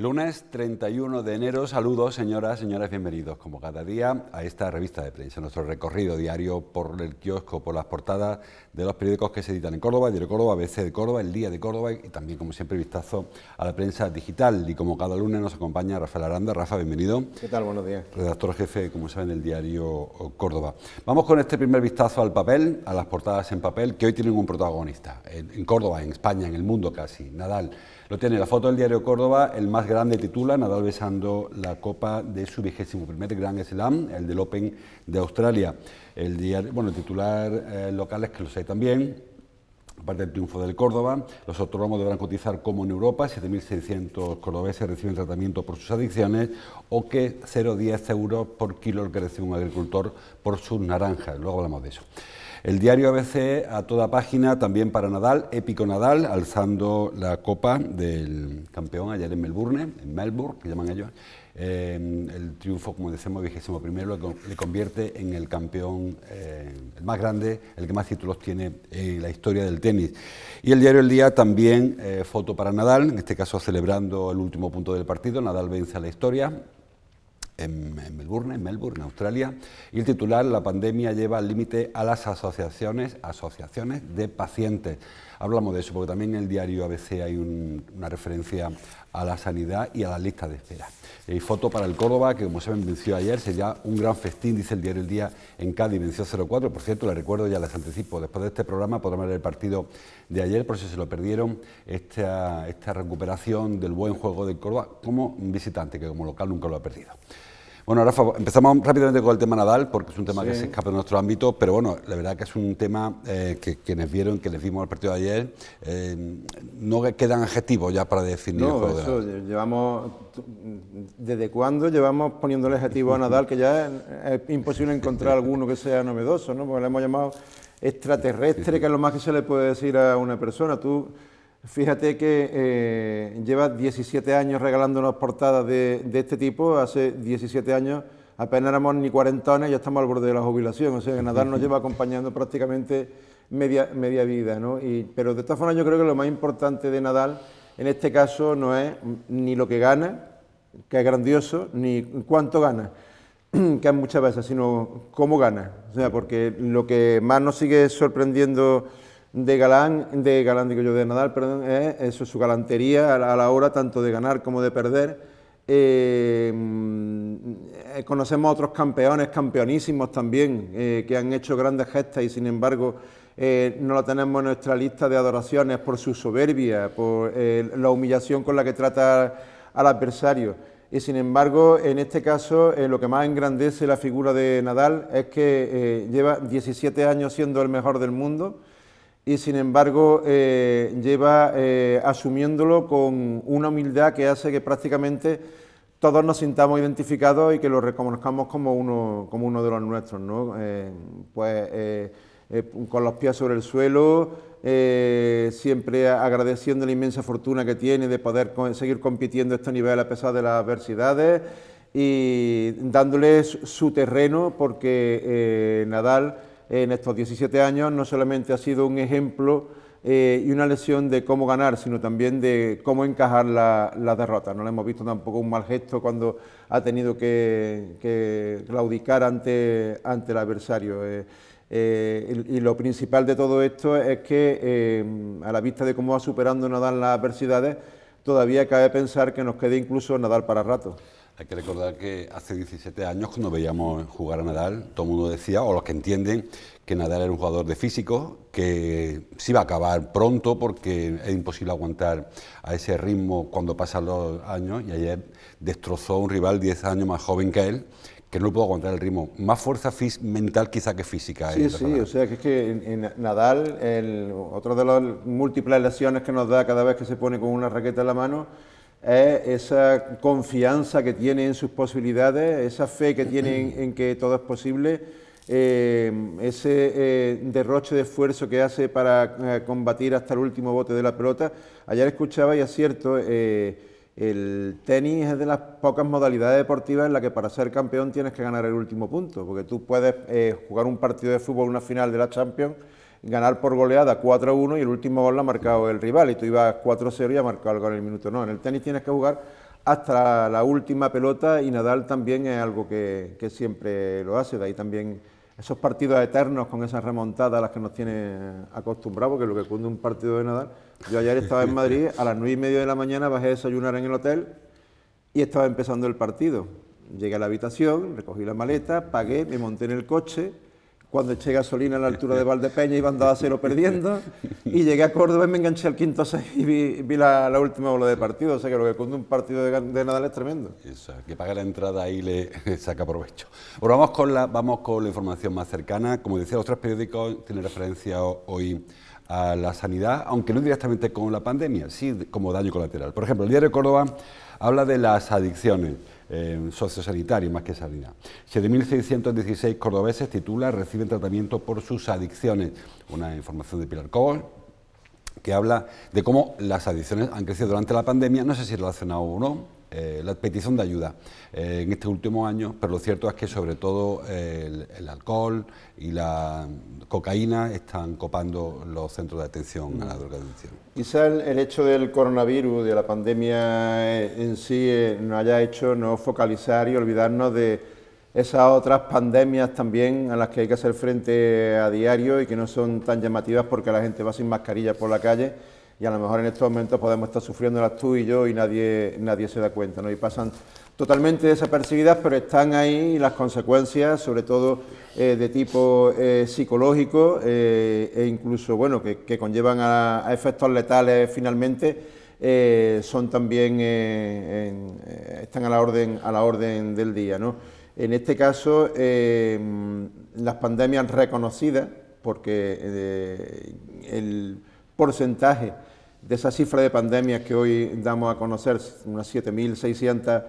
Lunes 31 de enero, saludos señoras, señores, bienvenidos como cada día a esta revista de prensa, nuestro recorrido diario por el kiosco, por las portadas de los periódicos que se editan en Córdoba, Diario Córdoba, ABC de Córdoba, El Día de Córdoba y también como siempre vistazo a la prensa digital. Y como cada lunes nos acompaña Rafael Aranda. Rafa, bienvenido. ¿Qué tal? Buenos días. Redactor jefe, como saben, del Diario Córdoba. Vamos con este primer vistazo al papel, a las portadas en papel, que hoy tienen un protagonista, en Córdoba, en España, en el mundo casi, Nadal. Lo tiene la foto del Diario Córdoba, el más grande titula, Nadal besando la copa de su 21º Grand Slam, el del Open de Australia. El diario, bueno, el titular local es que lo sé también, aparte del triunfo del Córdoba, los autónomos deberán cotizar como en Europa, 7.600 cordobeses reciben tratamiento por sus adicciones, o que 0,10 euros por kilo el que recibe un agricultor por sus naranjas. Luego hablamos de eso. El diario ABC a toda página también para Nadal, épico Nadal, alzando la copa del campeón ayer en Melbourne, que llaman ellos. El triunfo, como decimos, 21º, le convierte en el campeón el más grande, el que más títulos tiene en la historia del tenis. Y el diario El Día también, foto para Nadal, en este caso celebrando el último punto del partido. Nadal vence a la historia en Melbourne, Australia, y el titular: la pandemia lleva al límite a las asociaciones de pacientes. Hablamos de eso porque también en el diario ABC hay una referencia a la sanidad y a las listas de espera. Y foto para el Córdoba, que como saben venció ayer, sería un gran festín, dice el diario El Día, en Cádiz, venció 0-4, por cierto, les recuerdo, ya les anticipo, después de este programa podrán ver el partido de ayer, por si se lo perdieron, esta recuperación del buen juego del Córdoba como visitante, que como local nunca lo ha perdido. Bueno, Rafa, empezamos rápidamente con el tema Nadal, porque es un tema que se escapa de nuestro ámbito, pero bueno, la verdad que es un tema que quienes vieron, que les vimos el partido de ayer, no quedan adjetivos ya para definir el juego de Nadal. Llevamos, ¿desde cuándo llevamos poniéndole adjetivo a Nadal, que ya es imposible encontrar alguno que sea novedoso, ¿no? Porque le hemos llamado extraterrestre, que es lo más que se le puede decir a una persona. Tú fíjate que lleva 17 años regalándonos portadas de este tipo. Hace 17 años apenas éramos ni cuarentones y ya estamos al borde de la jubilación. O sea que Nadal nos lleva acompañando prácticamente media vida, ¿no? Pero de todas formas yo creo que lo más importante de Nadal en este caso no es ni lo que gana, que es grandioso, ni cuánto gana, que es muchas veces, sino cómo gana. O sea, porque lo que más nos sigue sorprendiendo de Nadal, perdón, es eso, su galantería a la hora tanto de ganar como de perder. Conocemos a otros campeones, campeonísimos también, que han hecho grandes gestas y sin embargo no lo tenemos en nuestra lista de adoraciones por su soberbia, por la humillación con la que trata al adversario. Y sin embargo, en este caso, lo que más engrandece la figura de Nadal es que lleva 17 años siendo el mejor del mundo, y sin embargo lleva asumiéndolo con una humildad que hace que prácticamente todos nos sintamos identificados y que lo reconozcamos como uno de los nuestros, ¿no? Con los pies sobre el suelo, siempre agradeciendo la inmensa fortuna que tiene de poder seguir compitiendo a este nivel a pesar de las adversidades y dándole su terreno, porque Nadal en estos 17 años no solamente ha sido un ejemplo y una lección de cómo ganar, sino también de cómo encajar la derrota. No le hemos visto tampoco un mal gesto cuando ha tenido que claudicar ante el adversario. Y lo principal de todo esto es que a la vista de cómo va superando Nadal las adversidades, todavía cabe pensar que nos quede incluso Nadal para rato. Hay que recordar que hace 17 años, cuando veíamos jugar a Nadal, todo el mundo decía, o los que entienden, que Nadal era un jugador de físico, que se iba a acabar pronto porque es imposible aguantar a ese ritmo cuando pasan los años, y ayer destrozó a un rival 10 años más joven que él, que no pudo aguantar el ritmo. Más fuerza mental quizá que física. Sí, o sea que es que en Nadal, otro de las múltiples lesiones que nos da cada vez que se pone con una raqueta en la mano, es esa confianza que tiene en sus posibilidades, esa fe que tiene en que todo es posible, ese derroche de esfuerzo que hace para combatir hasta el último bote de la pelota. Ayer escuchaba, y es cierto, el tenis es de las pocas modalidades deportivas en la que para ser campeón tienes que ganar el último punto, porque tú puedes jugar un partido de fútbol, una final de la Champions, ganar por goleada 4-1 y el último gol lo ha marcado el rival y tú ibas 4-0 y ha marcado el gol en el minuto. No, en el tenis tienes que jugar hasta la última pelota, y Nadal también es algo que siempre lo hace, de ahí también esos partidos eternos con esas remontadas a las que nos tiene acostumbrados, que es lo que cunde un partido de Nadal. Yo ayer estaba en Madrid, a las 9:30 de la mañana bajé a desayunar en el hotel y estaba empezando el partido. Llegué a la habitación, recogí la maleta, pagué, me monté en el coche. Cuando eché gasolina a la altura de Valdepeña iban 2-0 perdiendo, y llegué a Córdoba y me enganché al quinto 6 y vi la última bola de partido. O sea que lo que cunde un partido de Nadal es tremendo. Eso, que paga la entrada ahí le saca provecho. Bueno, vamos con la información más cercana. Como decía, los tres periódicos tienen referencia hoy a la sanidad, aunque no directamente con la pandemia, sí como daño colateral. Por ejemplo, el diario Córdoba habla de las adicciones sociosanitarias más que sanidad. 7.616 cordobeses, titula, reciben tratamiento por sus adicciones. Una información de Pilar Cobos, que habla de cómo las adicciones han crecido durante la pandemia, no sé si relacionado o no, la petición de ayuda en este último año, pero lo cierto es que sobre todo el alcohol y la cocaína están copando los centros de atención a la drogadicción. Quizá el hecho del coronavirus, de la pandemia en sí, nos haya hecho no focalizar y olvidarnos de esas otras pandemias también a las que hay que hacer frente a diario y que no son tan llamativas porque la gente va sin mascarilla por la calle, y a lo mejor en estos momentos podemos estar sufriéndolas tú y yo y nadie se da cuenta, ¿no? Y pasan totalmente desapercibidas, pero están ahí las consecuencias, sobre todo de tipo psicológico e incluso, bueno, que conllevan a efectos letales finalmente, son también, están a la orden del día, ¿no? En este caso, las pandemias reconocidas, porque el porcentaje de esa cifra de pandemias que hoy damos a conocer, unas 7.600,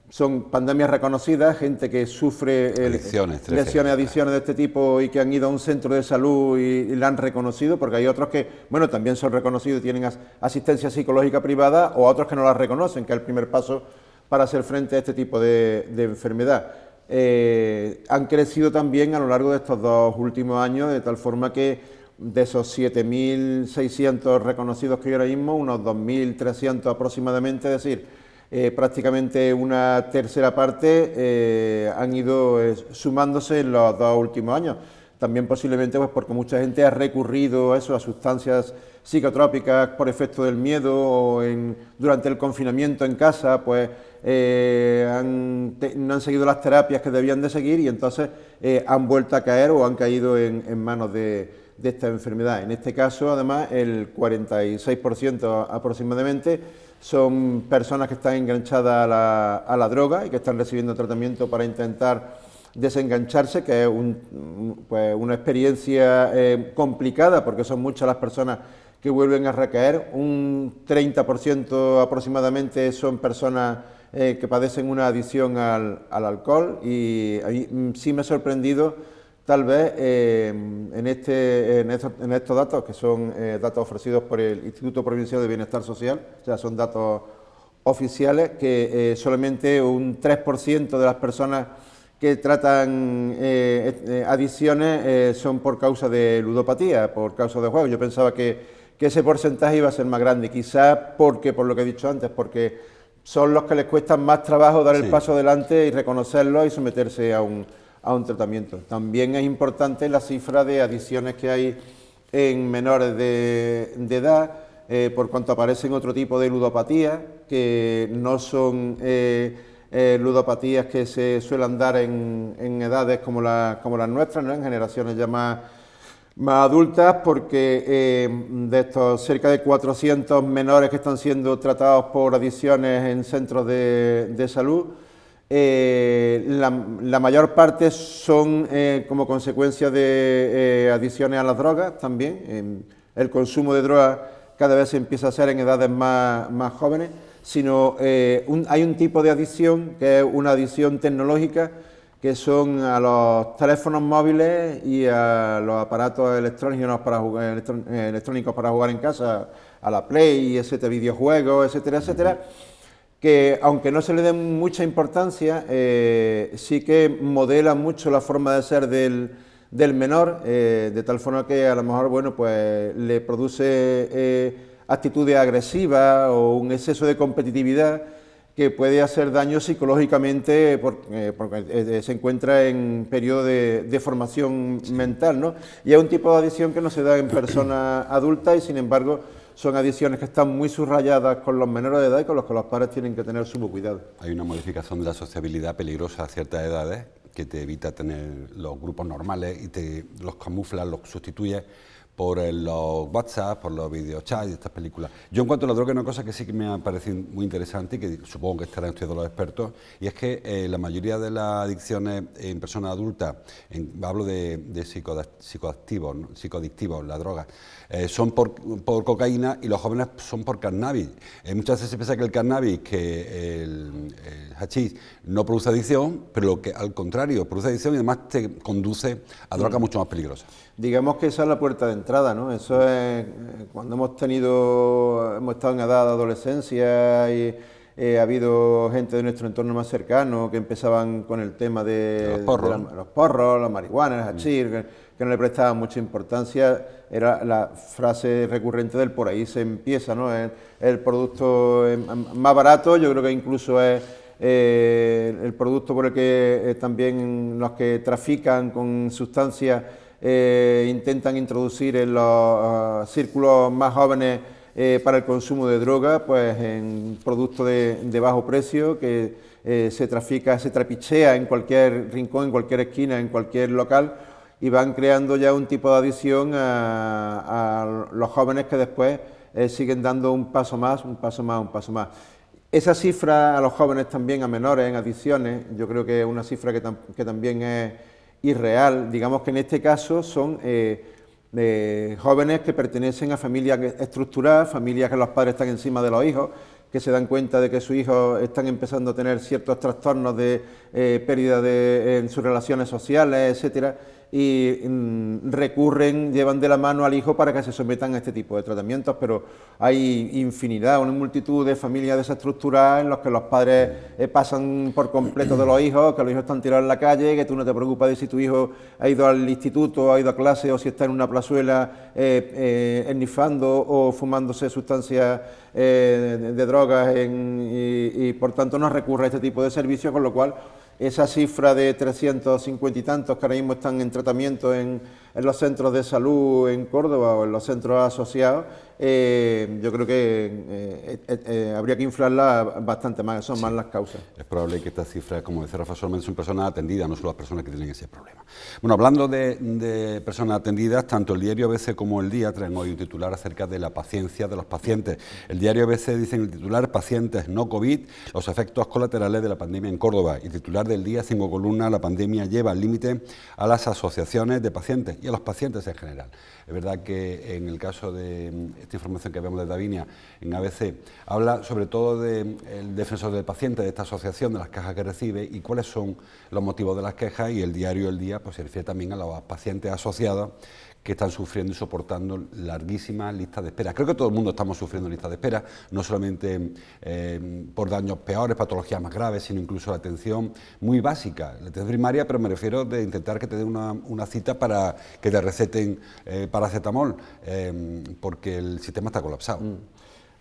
son pandemias reconocidas, gente que sufre adicciones de este tipo y que han ido a un centro de salud y la han reconocido, porque hay otros que, bueno, también son reconocidos y tienen asistencia psicológica privada, o otros que no la reconocen, que es el primer paso para hacer frente a este tipo de enfermedad. Han crecido también a lo largo de estos 2 últimos años, de tal forma que de esos 7.600 reconocidos que hay ahora mismo, unos 2.300 aproximadamente, es decir, prácticamente una tercera parte han ido sumándose en los 2 últimos años. También posiblemente pues porque mucha gente ha recurrido a sustancias psicotrópicas por efecto del miedo, o durante el confinamiento en casa, pues no han seguido las terapias que debían de seguir, y entonces han vuelto a caer o han caído en manos de esta enfermedad. En este caso, además, el 46% aproximadamente son personas que están enganchadas a la droga y que están recibiendo tratamiento para intentar desengancharse, que es una experiencia complicada, porque son muchas las personas que vuelven a recaer. Un 30% aproximadamente son personas que padecen una adicción al alcohol, y a mí sí me ha sorprendido tal vez en estos datos, que son datos ofrecidos por el Instituto Provincial de Bienestar Social, o sea, son datos oficiales, que solamente un 3% de las personas que tratan adicciones son por causa de ludopatía, por causa de juego. Yo pensaba que ese porcentaje iba a ser más grande, quizás porque, por lo que he dicho antes, porque son los que les cuesta más trabajo dar el paso adelante y reconocerlo y someterse a un tratamiento. También es importante la cifra de adicciones que hay en menores de edad, por cuanto aparecen otro tipo de ludopatías, que no son ludopatías que se suelen dar en edades como las nuestras, ¿no? En generaciones ya más adultas, porque de estos cerca de 400 menores que están siendo tratados por adicciones en centros de salud, la mayor parte son como consecuencia de adicciones a las drogas también. El consumo de drogas cada vez se empieza a hacer en edades más jóvenes, sino hay un tipo de adicción que es una adicción tecnológica, que son a los teléfonos móviles y a los aparatos electrónicos para jugar en casa, a la Play, etcétera, videojuegos, etcétera, etcétera, que aunque no se le dé mucha importancia, sí que modela mucho la forma de ser del menor, de tal forma que a lo mejor, bueno, pues le produce actitudes agresivas o un exceso de competitividad que puede hacer daño psicológicamente porque se encuentra en periodo de formación mental, ¿no? Y es un tipo de adicción que no se da en personas adultas y, sin embargo, son adicciones que están muy subrayadas con los menores de edad y con los que los padres tienen que tener sumo cuidado. Hay una modificación de la sociabilidad peligrosa a ciertas edades que te evita tener los grupos normales y te los camufla, los sustituye por los WhatsApp, por los videochats y estas películas. Yo en cuanto a la droga, una cosa que sí que me ha parecido muy interesante y que supongo que estarán estudiando los expertos, y es que la mayoría de las adicciones en personas adultas, hablo de psicoactivos, ¿no? Psicoadictivos, la droga, son por cocaína y los jóvenes son por cannabis. Muchas veces se piensa que el cannabis, que el hachís, no produce adicción, pero lo que al contrario, produce adicción y además te conduce a drogas mucho más peligrosas. Digamos que esa es la puerta de entrada, ¿no? Eso es cuando hemos estado en edad de adolescencia y ha habido gente de nuestro entorno más cercano que empezaban con el tema de los porros, la marihuana, el hachís, que no le prestaban mucha importancia. Era la frase recurrente del por ahí se empieza, ¿no? El producto más barato, yo creo que incluso es el producto por el que también los que trafican con sustancias intentan introducir en los círculos más jóvenes para el consumo de droga, pues en productos de bajo precio que se trafica, se trapichea en cualquier rincón, en cualquier esquina, en cualquier local, y van creando ya un tipo de adicción a los jóvenes que después siguen dando un paso más, un paso más, un paso más. Esa cifra a los jóvenes también, a menores en adicciones, yo creo que es una cifra que también es irreal. Digamos que en este caso son jóvenes que pertenecen a familias estructuradas, familias que los padres están encima de los hijos, que se dan cuenta de que sus hijos están empezando a tener ciertos trastornos de pérdida en sus relaciones sociales, etcétera, y recurren, llevan de la mano al hijo para que se sometan a este tipo de tratamientos, pero hay infinidad, una multitud de familias desestructuradas en las que los padres pasan por completo de los hijos, que los hijos están tirados en la calle, que tú no te preocupas de si tu hijo ha ido al instituto, ha ido a clase o si está en una plazuela ennifando o fumándose sustancias de drogas y por tanto no recurre a este tipo de servicios, con lo cual esa cifra de 350 y tantos que ahora mismo están en tratamiento en los centros de salud en Córdoba o en los centros asociados, yo creo que habría que inflarla bastante más, son más las causas. Es probable que esta cifra, como decía Rafa, solamente son personas atendidas, no son las personas que tienen ese problema. Bueno, hablando de personas atendidas, tanto el diario ABC como el Día traen hoy un titular acerca de la paciencia de los pacientes. El diario ABC dice en el titular: pacientes no COVID, los efectos colaterales de la pandemia en Córdoba. Y titular del Día, 5 columnas: la pandemia lleva al límite a las asociaciones de pacientes y a los pacientes en general. Es verdad que en el caso de esta información que vemos de Davinia en ABC, habla sobre todo del defensor del paciente, de esta asociación, de las quejas que recibe y cuáles son los motivos de las quejas, y el diario El Día pues se refiere también a los pacientes asociados que están sufriendo y soportando larguísimas listas de espera. Creo que todo el mundo estamos sufriendo listas de espera, no solamente por daños peores, patologías más graves, sino incluso la atención muy básica, la atención primaria, pero me refiero de intentar que te den una cita para que te receten paracetamol, porque el sistema está colapsado.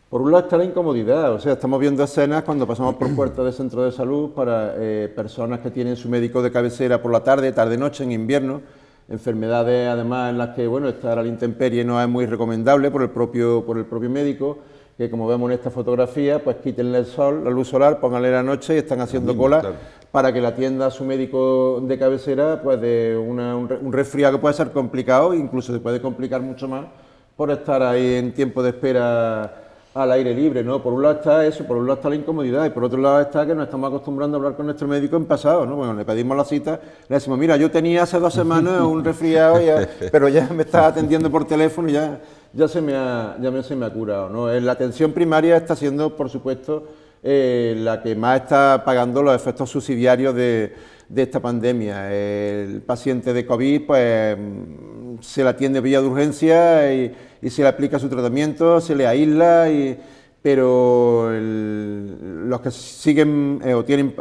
Por un lado está la incomodidad, o sea, estamos viendo escenas cuando pasamos por puertas de centro de salud para personas que tienen su médico de cabecera por la tarde, tarde-noche, en invierno, enfermedades además en las que, bueno, estar a la intemperie no es muy recomendable por el propio médico, que como vemos en esta fotografía, pues quítenle el sol, la luz solar, pónganle la noche y están haciendo cola, claro, para que le atienda a su médico de cabecera, pues de un resfriado que puede ser complicado, incluso se puede complicar mucho más por estar ahí en tiempo de espera al aire libre, ¿no? Por un lado está eso, por un lado está la incomodidad y por otro lado está que nos estamos acostumbrando a hablar con nuestro médico en pasado, ¿no? Bueno, le pedimos la cita, le decimos, mira, yo tenía hace 2 semanas un resfriado, pero ya me estás atendiendo por teléfono y ya se me ha curado, ¿no? La atención primaria está siendo, por supuesto, la que más está pagando los efectos subsidiarios de esta pandemia. El paciente de COVID, pues, se le atiende vía de urgencia y se le aplica su tratamiento, se le aísla, pero los que siguen o tienen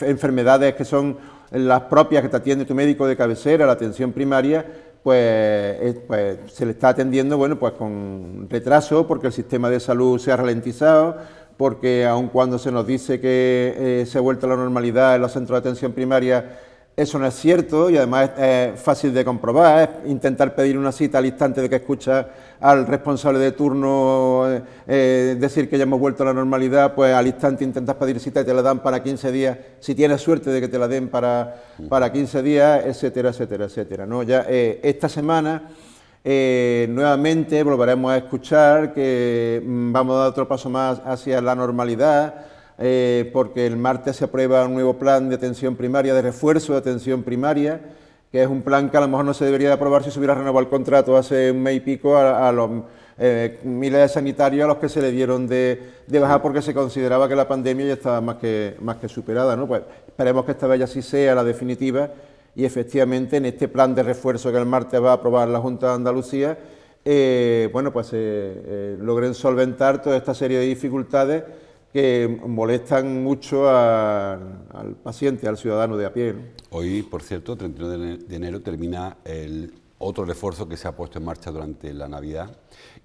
enfermedades que son las propias que te atiende tu médico de cabecera, la atención primaria, pues se le está atendiendo, bueno, pues con retraso, porque el sistema de salud se ha ralentizado, porque aun cuando se nos dice que se ha vuelto a la normalidad en los centros de atención primaria, eso no es cierto y además es fácil de comprobar. Es intentar pedir una cita al instante de que escuchas al responsable de turno decir que ya hemos vuelto a la normalidad, pues al instante intentas pedir cita y te la dan para 15 días, si tienes suerte de que te la den para 15 días, etcétera, etcétera, etcétera, ¿no? Ya esta semana nuevamente volveremos a escuchar que vamos a dar otro paso más hacia la normalidad, porque el martes se aprueba un nuevo plan de atención primaria, de refuerzo de atención primaria, que es un plan que a lo mejor no se debería de aprobar si se hubiera renovado el contrato hace un mes y pico a los miles de sanitarios a los que se le dieron de baja porque se consideraba que la pandemia ya estaba más que superada, ¿no? Pues esperemos que esta vez así sea la definitiva y efectivamente en este plan de refuerzo que el martes va a aprobar la Junta de Andalucía, bueno, pues logren solventar toda esta serie de dificultades que molestan mucho al paciente, al ciudadano de a pie, ¿no? Hoy, por cierto, 31 de enero, termina el otro refuerzo que se ha puesto en marcha durante la Navidad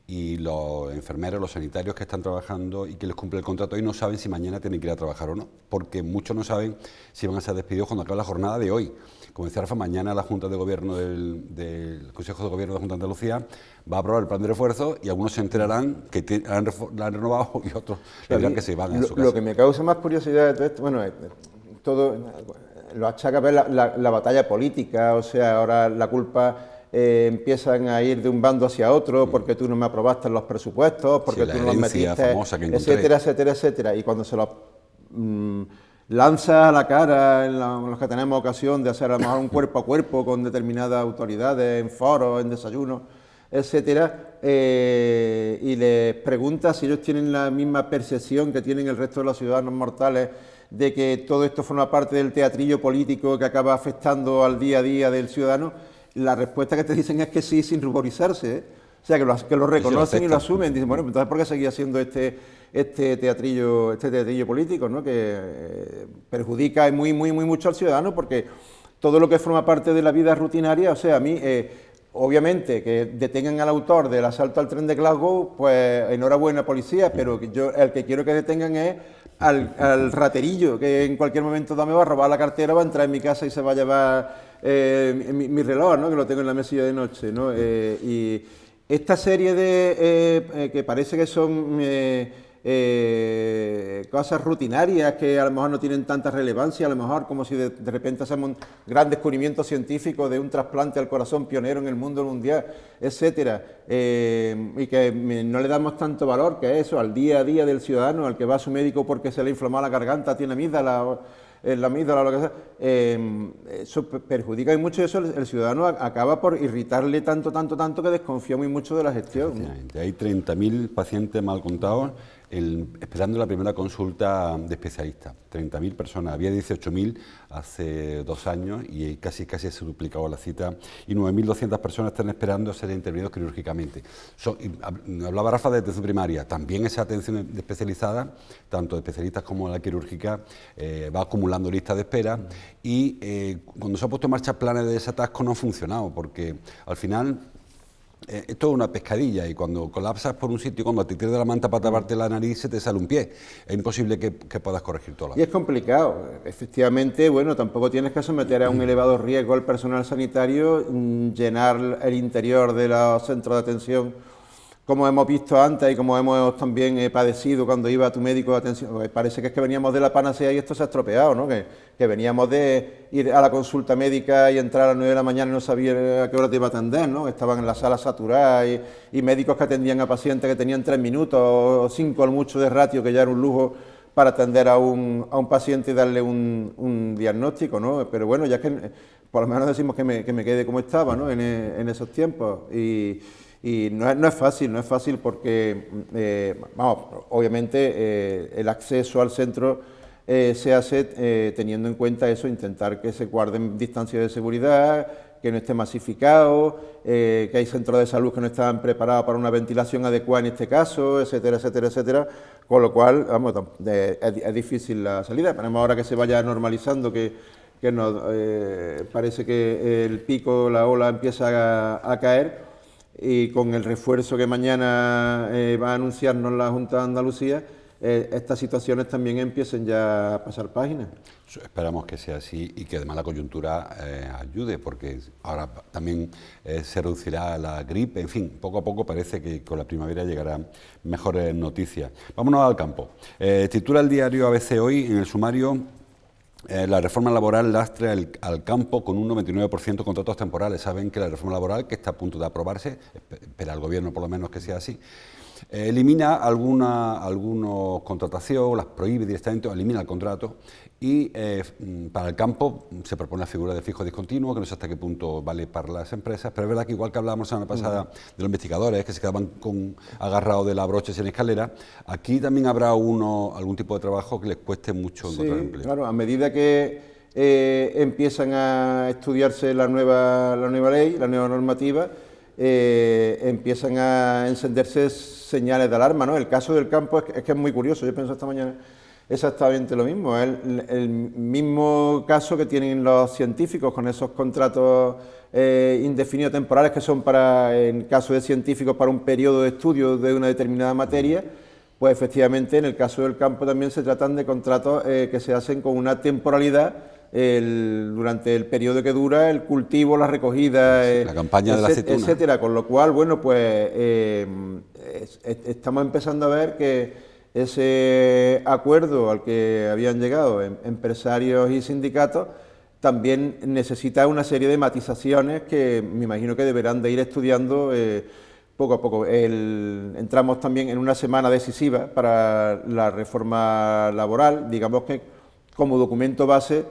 y los enfermeros, los sanitarios que están trabajando y que les cumple el contrato hoy no saben si mañana tienen que ir a trabajar o no, porque muchos no saben si van a ser despedidos cuando acabe la jornada de hoy. Como decía Rafa, mañana la Junta de Gobierno del Consejo de Gobierno de la Junta de Andalucía va a aprobar el plan de refuerzo y algunos se enterarán que la han renovado y otros le dirán que se van a su casa. Lo que me causa más curiosidad de todo esto, bueno, todo lo achaca a ver la batalla política, o sea, ahora la culpa empiezan a ir de un bando hacia otro porque tú no me aprobaste los presupuestos, porque tú no los metiste, etcétera, etcétera, etcétera. Y cuando se los lanza a la cara en los que tenemos ocasión de hacer a lo mejor un cuerpo a cuerpo con determinadas autoridades, en foros, en desayunos, etcétera, y les pregunta si ellos tienen la misma percepción que tienen el resto de los ciudadanos mortales de que todo esto forma parte del teatrillo político que acaba afectando al día a día del ciudadano. La respuesta que te dicen es que sí, sin ruborizarse, ¿eh? O sea, que lo reconocen y lo asumen. Dicen, bueno, entonces ¿por qué seguía haciendo este teatrillo político, ¿no? Que perjudica muy mucho al ciudadano, porque todo lo que forma parte de la vida rutinaria, o sea, a mí, obviamente, que detengan al autor del asalto al tren de Glasgow, pues enhorabuena, policía, pero yo el que quiero que detengan es al raterillo, que en cualquier momento me va a robar la cartera, va a entrar en mi casa y se va a llevar mi reloj, ¿no? Que lo tengo en la mesilla de noche, ¿no? Y esta serie de que parece que son cosas rutinarias que a lo mejor no tienen tanta relevancia, a lo mejor como si de repente hacemos un gran descubrimiento científico de un trasplante al corazón pionero en el mundo mundial, etcétera, y que no le damos tanto valor que eso, al día a día del ciudadano, al que va a su médico porque se le inflama la garganta, tiene amígdala, la amígdala o lo que sea, eso perjudica y mucho, eso el ciudadano acaba por irritarle tanto que desconfía muy mucho de la gestión. Hay 30.000 pacientes mal contados esperando la primera consulta de especialista. 30.000 personas, había 18.000 hace 2 años y casi se duplicaba la cita y 9.200 personas están esperando ser intervenidos quirúrgicamente. Hablaba Rafa de atención primaria, también esa atención especializada, tanto de especialistas como la quirúrgica, va acumulando listas de espera y cuando se ha puesto en marcha planes de desatasco no ha funcionado porque al final esto es una pescadilla y cuando colapsas por un sitio, cuando te tiras de la manta para taparte la nariz, se te sale un pie. Es imposible que puedas corregir todo. Y es complicado. Efectivamente, bueno, tampoco tienes que someter a un elevado riesgo al personal sanitario, llenar el interior de los centros de atención, como hemos visto antes y como hemos también padecido cuando iba a tu médico de atención. Parece que es que veníamos de la panacea y esto se ha estropeado, ¿no? Que veníamos de ir a la consulta médica y entrar a las 9 de la mañana y no sabía a qué hora te iba a atender, ¿no? Estaban en la sala saturada y médicos que atendían a pacientes que tenían 3 minutos o 5 al mucho de ratio, que ya era un lujo para atender a un paciente y darle un diagnóstico, ¿no? Pero bueno, ya es que por lo menos decimos que me quede como estaba, ¿no? En esos tiempos. Y no es fácil porque, vamos, obviamente el acceso al centro se hace teniendo en cuenta eso, intentar que se guarden distancias de seguridad, que no esté masificado, que hay centros de salud que no estaban preparados para una ventilación adecuada en este caso, etcétera, etcétera, etcétera, con lo cual, vamos, es difícil la salida. Esperemos ahora que se vaya normalizando, que nos parece que el pico, la ola empieza a caer, y con el refuerzo que mañana va a anunciarnos la Junta de Andalucía, estas situaciones también empiecen ya a pasar páginas. Esperamos que sea así y que además la coyuntura ayude, porque ahora también se reducirá la gripe, en fin, poco a poco parece que con la primavera llegarán mejores noticias. Vámonos al campo. Titula el diario ABC hoy en el sumario: la reforma laboral lastra al campo con un 99% de contratos temporales. Saben que la reforma laboral, que está a punto de aprobarse, espera el gobierno por lo menos que sea así, elimina algunas contrataciones, las prohíbe directamente o elimina el contrato, y para el campo se propone la figura de fijo discontinuo, que no sé hasta qué punto vale para las empresas, pero es verdad que igual que hablábamos la semana pasada de los investigadores que se quedaban agarrados de la brocha sin escalera, aquí también habrá algún tipo de trabajo que les cueste mucho encontrar empleo. Claro, a medida que empiezan a estudiarse la nueva ley, la nueva normativa, empiezan a encenderse señales de alarma, ¿no? El caso del campo es que es muy curioso. Yo pienso esta mañana exactamente lo mismo. Es el mismo caso que tienen los científicos con esos contratos indefinidos temporales, que son en caso de científicos, para un periodo de estudio de una determinada materia. Pues efectivamente en el caso del campo también se tratan de contratos que se hacen con una temporalidad durante el periodo que dura el cultivo, la recogida, la campaña de la aceituna, etcétera. Con lo cual, bueno, pues estamos empezando a ver que ese acuerdo al que habían llegado empresarios y sindicatos también necesita una serie de matizaciones que me imagino que deberán de ir estudiando poco a poco. Entramos también en una semana decisiva para la reforma laboral. Digamos que como documento base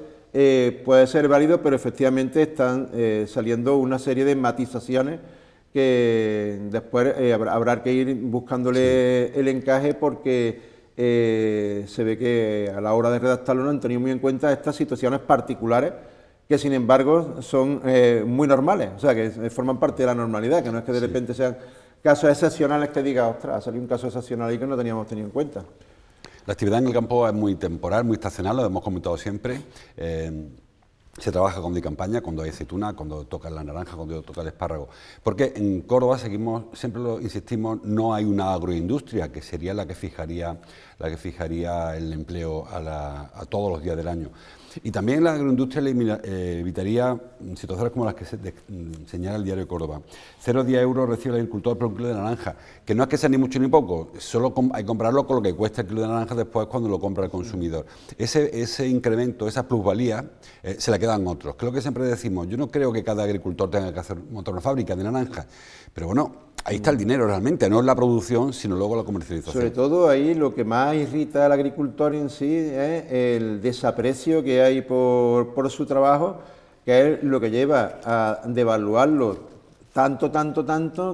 puede ser válido, pero efectivamente están saliendo una serie de matizaciones que después habrá que ir buscándole el encaje, porque se ve que a la hora de redactarlo no han tenido muy en cuenta estas situaciones particulares que sin embargo son muy normales, o sea, que forman parte de la normalidad, que no es que de repente sean casos excepcionales que diga, ostras, ha salido un caso excepcional ahí que no teníamos tenido en cuenta. La actividad en el campo es muy temporal, muy estacional, lo hemos comentado siempre. Se trabaja cuando hay campaña, cuando hay aceituna, cuando toca la naranja, cuando toca el espárrago. Porque en Córdoba seguimos, siempre lo insistimos, no hay una agroindustria que sería la que fijaría el empleo a todos los días del año. Y también la agroindustria evitaría situaciones como las que señala el diario Córdoba. 0,10 euros recibe el agricultor por un kilo de naranja, que no es que sea ni mucho ni poco, solo hay que comprarlo con lo que cuesta el kilo de naranja después cuando lo compra el consumidor. Ese incremento, esa plusvalía, se la quedan otros. Que es lo que siempre decimos, yo no creo que cada agricultor tenga que montar una fábrica de naranja, pero bueno, ahí está el dinero realmente, no es la producción, sino luego la comercialización. Sobre todo ahí lo que más irrita al agricultor en sí es el desaprecio que hay por su trabajo, que es lo que lleva a devaluarlo tanto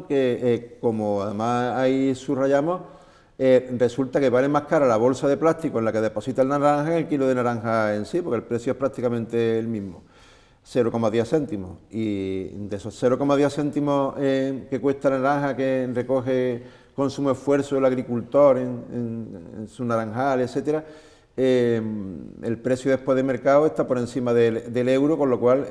que, como además ahí subrayamos, resulta que vale más cara la bolsa de plástico en la que deposita el naranja que el kilo de naranja en sí, porque el precio es prácticamente el mismo. 0,10 céntimos, y de esos 0,10 céntimos que cuesta la naranja, que recoge con sumo esfuerzo el agricultor en su naranjal, etcétera, el precio después de mercado está por encima del euro, con lo cual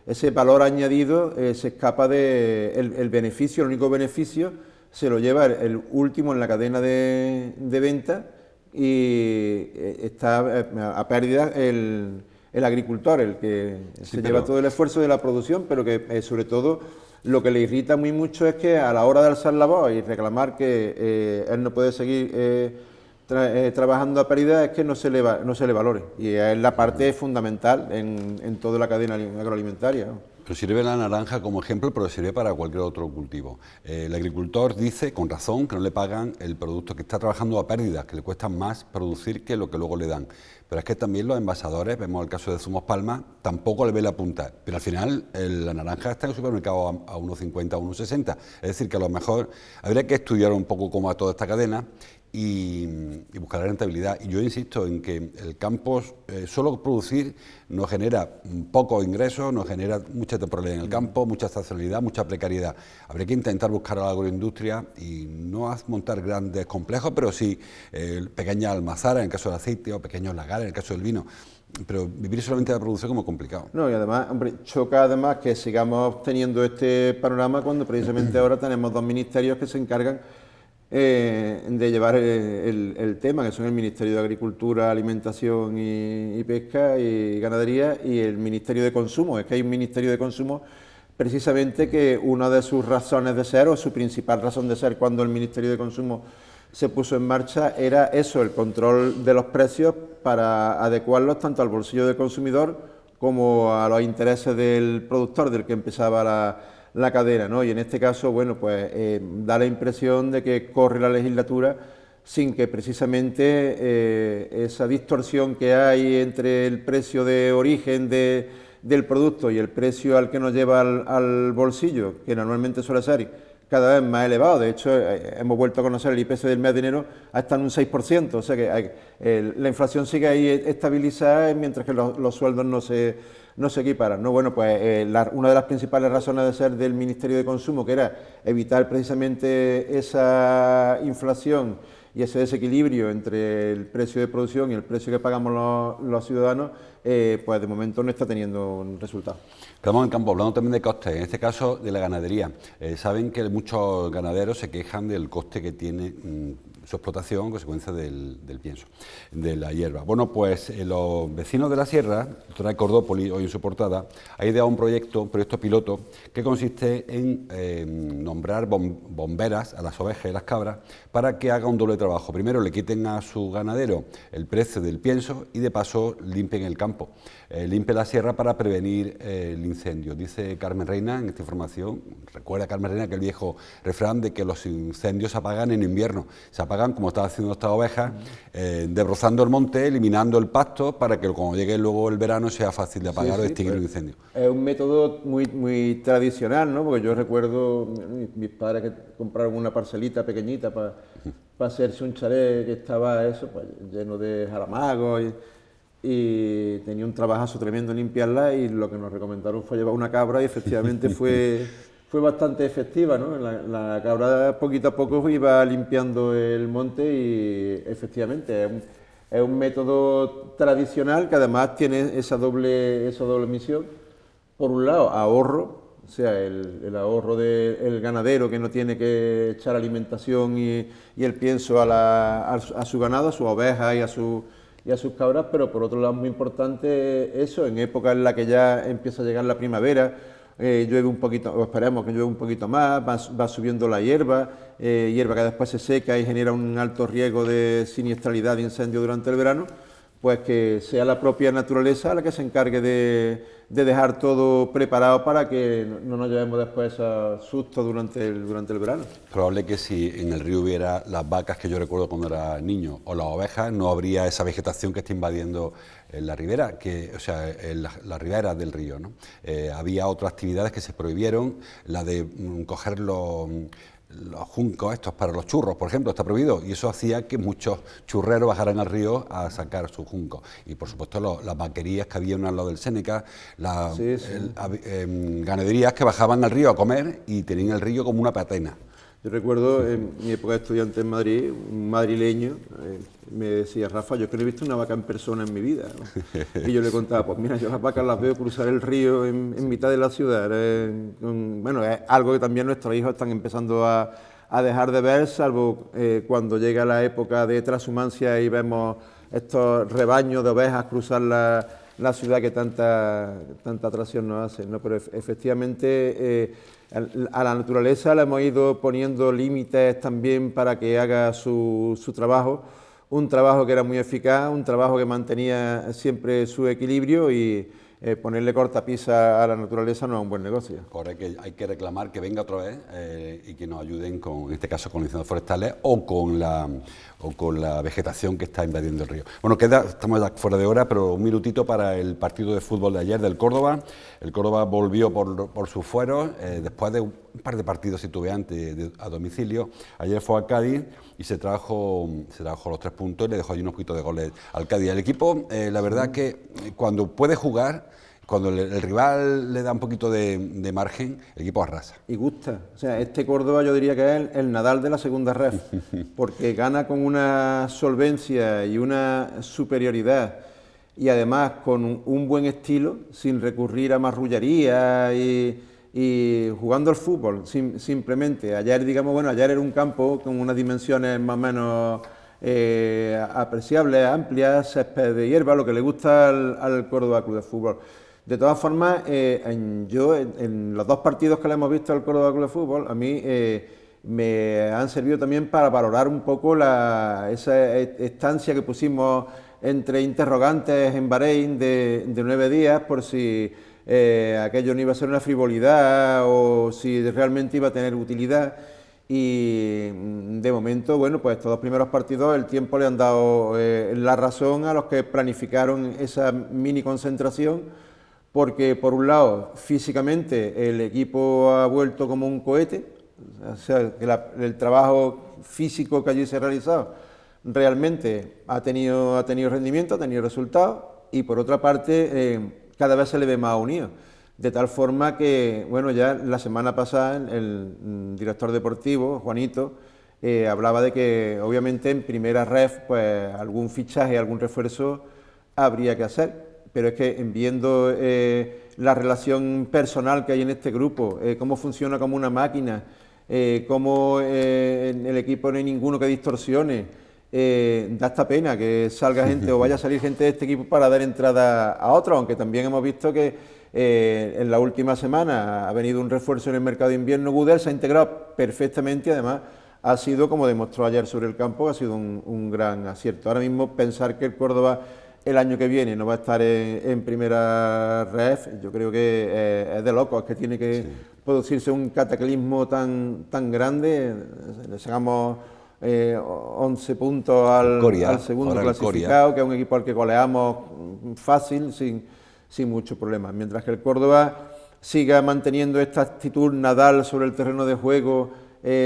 ese valor añadido se escapa del beneficio. El único beneficio se lo lleva el último en la cadena de venta, y está a pérdida el agricultor, el que se lleva todo el esfuerzo de la producción, pero que sobre todo lo que le irrita muy mucho es que a la hora de alzar la voz y reclamar que él no puede seguir trabajando a pérdida, es que no se le valore, y es la parte fundamental en toda la cadena agroalimentaria, ¿no? Pero sirve la naranja como ejemplo, pero sirve para cualquier otro cultivo. El agricultor dice, con razón, que no le pagan el producto, que está trabajando a pérdidas, que le cuesta más producir que lo que luego le dan. Pero es que también los envasadores, vemos el caso de Zumos Palma, tampoco le ve la punta. Pero al final la naranja está en el supermercado a 1,50, a 1,60. Es decir, que a lo mejor habría que estudiar un poco cómo va toda esta cadena y buscar la rentabilidad. Y yo insisto en que el campo, solo producir, nos genera pocos ingresos, nos genera mucha temporalidad en el campo, mucha estacionalidad, mucha precariedad. Habría que intentar buscar a la agroindustria y no montar grandes complejos, pero sí pequeñas almazaras en el caso del aceite, o pequeños lagares en el caso del vino. Pero vivir solamente de la producción es muy complicado. No, y además, hombre, choca además que sigamos teniendo este panorama cuando precisamente ahora tenemos dos ministerios que se encargan de llevar el tema, que son el Ministerio de Agricultura, Alimentación y Pesca y Ganadería y el Ministerio de Consumo. Es que hay un Ministerio de Consumo precisamente que una de sus razones de ser, o su principal razón de ser cuando el Ministerio de Consumo se puso en marcha, era eso, el control de los precios para adecuarlos tanto al bolsillo del consumidor como a los intereses del productor, del que empezaba la cadena, ¿no? Y en este caso, bueno, pues da la impresión de que corre la legislatura sin que precisamente esa distorsión que hay entre el precio de origen del producto y el precio al que nos lleva al bolsillo, que normalmente suele ser cada vez más elevado. De hecho, hemos vuelto a conocer el IPC del mes de enero hasta en un 6%, o sea que la inflación sigue ahí estabilizada mientras que los sueldos no se equiparan, ¿no? Bueno, pues una de las principales razones de ser del Ministerio de Consumo, que era evitar precisamente esa inflación y ese desequilibrio entre el precio de producción y el precio que pagamos los ciudadanos, pues de momento no está teniendo un resultado. Quedamos en campo, hablando también de costes, en este caso de la ganadería. Saben que muchos ganaderos se quejan del coste que tiene su explotación, consecuencia del pienso, de la hierba. Bueno, pues los vecinos de la sierra, trae Cordópoli hoy en su portada, ha ideado un proyecto piloto, que consiste en nombrar bomberas a las ovejas y las cabras para que haga un doble trabajo. Primero le quiten a su ganadero el precio del pienso y de paso limpien el campo, limpien la sierra para prevenir el incendio. Dice Carmen Reina en esta información, recuerda Carmen Reina que el viejo refrán de que los incendios se apagan en invierno, se apagan como está haciendo estas ovejas, desbrozando el monte, eliminando el pasto para que cuando llegue luego el verano sea fácil de apagar o extinguir un incendio. Es un método muy tradicional, ¿no? Porque yo recuerdo mis padres que compraron una parcelita pequeñita para hacerse un chalet que estaba eso, pues, lleno de jaramagos y tenía un trabajazo tremendo en limpiarla, y lo que nos recomendaron fue llevar una cabra y efectivamente fue bastante efectiva, ¿no? La cabra poquito a poco iba limpiando el monte y efectivamente es un método tradicional que además tiene esa doble misión. Por un lado, ahorro, o sea, el ahorro del ganadero, que no tiene que echar alimentación y el pienso a su ganado, a sus ovejas y a sus cabras, pero por otro lado muy importante eso, en época en la que ya empieza a llegar la primavera, llueve un poquito, o esperemos que llueve un poquito más, va subiendo la hierba que después se seca y genera un alto riesgo de siniestralidad de incendio durante el verano, pues que sea la propia naturaleza la que se encargue de dejar todo preparado para que no nos llevemos después esos sustos durante el verano. Probable que si en el río hubiera las vacas que yo recuerdo cuando era niño o las ovejas, no habría esa vegetación que está invadiendo la ribera, la ribera del río, ¿no? Había otras actividades que se prohibieron, la de coger los juncos estos para los churros, por ejemplo, está prohibido, y eso hacía que muchos churreros bajaran al río a sacar sus juncos. Y por supuesto las vaquerías que había al lado del Séneca, ganaderías que bajaban al río a comer y tenían el río como una patena. Yo recuerdo en mi época de estudiante en Madrid, un madrileño me decía: Rafa, yo que no he visto una vaca en persona en mi vida, ¿no? Y yo le contaba, pues mira, yo las vacas las veo cruzar el río en mitad de la ciudad. Bueno, es algo que también nuestros hijos están empezando a dejar de ver, salvo cuando llega la época de transhumancia y vemos estos rebaños de ovejas cruzar la ciudad que tanta atracción nos hace, ¿no? Pero efectivamente a la naturaleza le hemos ido poniendo límites también para que haga su trabajo, un trabajo que era muy eficaz, un trabajo que mantenía siempre su equilibrio, y ponerle cortapisa a la naturaleza no es un buen negocio. Ahora hay que reclamar que venga otra vez y que nos ayuden en este caso con los incendios forestales o con la vegetación que está invadiendo el río. Bueno, estamos ya fuera de hora, pero un minutito para el partido de fútbol de ayer del Córdoba. El Córdoba volvió por sus fueros después de un par de partidos titubeantes a domicilio. Ayer fue a Cádiz y se trajo los 3 puntos y le dejó allí unos poquitos de goles al Cádiz. El equipo, la verdad que cuando puede jugar, cuando el rival le da un poquito de margen, el equipo arrasa. Y gusta. O sea, este Córdoba yo diría que es el Nadal de la segunda ref, porque gana con una solvencia y una superioridad, y además con un buen estilo, sin recurrir a marrullería y Y jugando al fútbol, simplemente, ayer, digamos, bueno, ayer era un campo con unas dimensiones más o menos apreciables, amplias, césped de hierba, lo que le gusta al Córdoba Club de Fútbol. De todas formas, en los dos partidos que le hemos visto al Córdoba Club de Fútbol, a mí me han servido también para valorar un poco esa estancia que pusimos entre interrogantes en Bahrein de 9 días, por si aquello no iba a ser una frivolidad o si realmente iba a tener utilidad. Y de momento, bueno, pues estos dos primeros partidos el tiempo le han dado la razón a los que planificaron esa mini concentración, porque por un lado físicamente el equipo ha vuelto como un cohete, o sea, que el trabajo físico que allí se ha realizado realmente ha tenido rendimiento, ha tenido resultados, y por otra parte cada vez se le ve más unido. De tal forma que, bueno, ya la semana pasada el director deportivo, Juanito, hablaba de que obviamente en primera ref pues algún fichaje, algún refuerzo habría que hacer, pero es que viendo la relación personal que hay en este grupo, cómo funciona como una máquina, cómo en el equipo no hay ninguno que distorsione, da esta pena que salga gente o vaya a salir gente de este equipo para dar entrada a otro, aunque también hemos visto que en la última semana ha venido un refuerzo en el mercado de invierno. Gudel se ha integrado perfectamente y además ha sido, como demostró ayer sobre el campo, ha sido un gran acierto. Ahora mismo pensar que el Córdoba el año que viene no va a estar en primera ref, yo creo que es de locos, es que tiene que producirse un cataclismo tan grande. Le sacamos 11 puntos al segundo clasificado, que es un equipo al que goleamos fácil, sin mucho problema. Mientras que el Córdoba siga manteniendo esta actitud Nadal sobre el terreno de juego,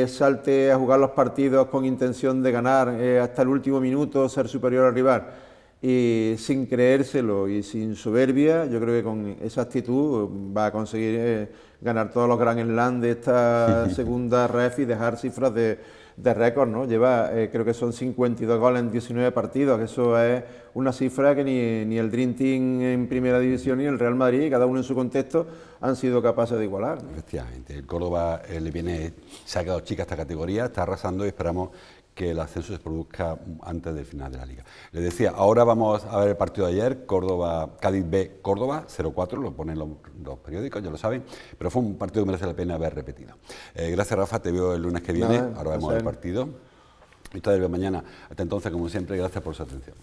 salte a jugar los partidos con intención de ganar hasta el último minuto, ser superior al rival, y sin creérselo y sin soberbia, yo creo que con esa actitud va a conseguir ganar todos los Grand Slam de esta segunda ref y dejar cifras de récord, ¿no? Lleva, creo que son 52 goles en 19 partidos, que eso es una cifra que ni el Dream Team en Primera División ni el Real Madrid, cada uno en su contexto, han sido capaces de igualar, ¿no? Efectivamente, el Córdoba se ha quedado chica esta categoría, está arrasando y esperamos que el ascenso se produzca antes del final de la Liga. Les decía, ahora vamos a ver el partido de ayer, Cádiz B, Córdoba, 0-4, lo ponen los periódicos, ya lo saben, pero fue un partido que merece la pena haber repetido. Gracias, Rafa, te veo el lunes que viene, ahora vemos el partido. Y ustedes ven mañana. Hasta entonces, como siempre, gracias por su atención.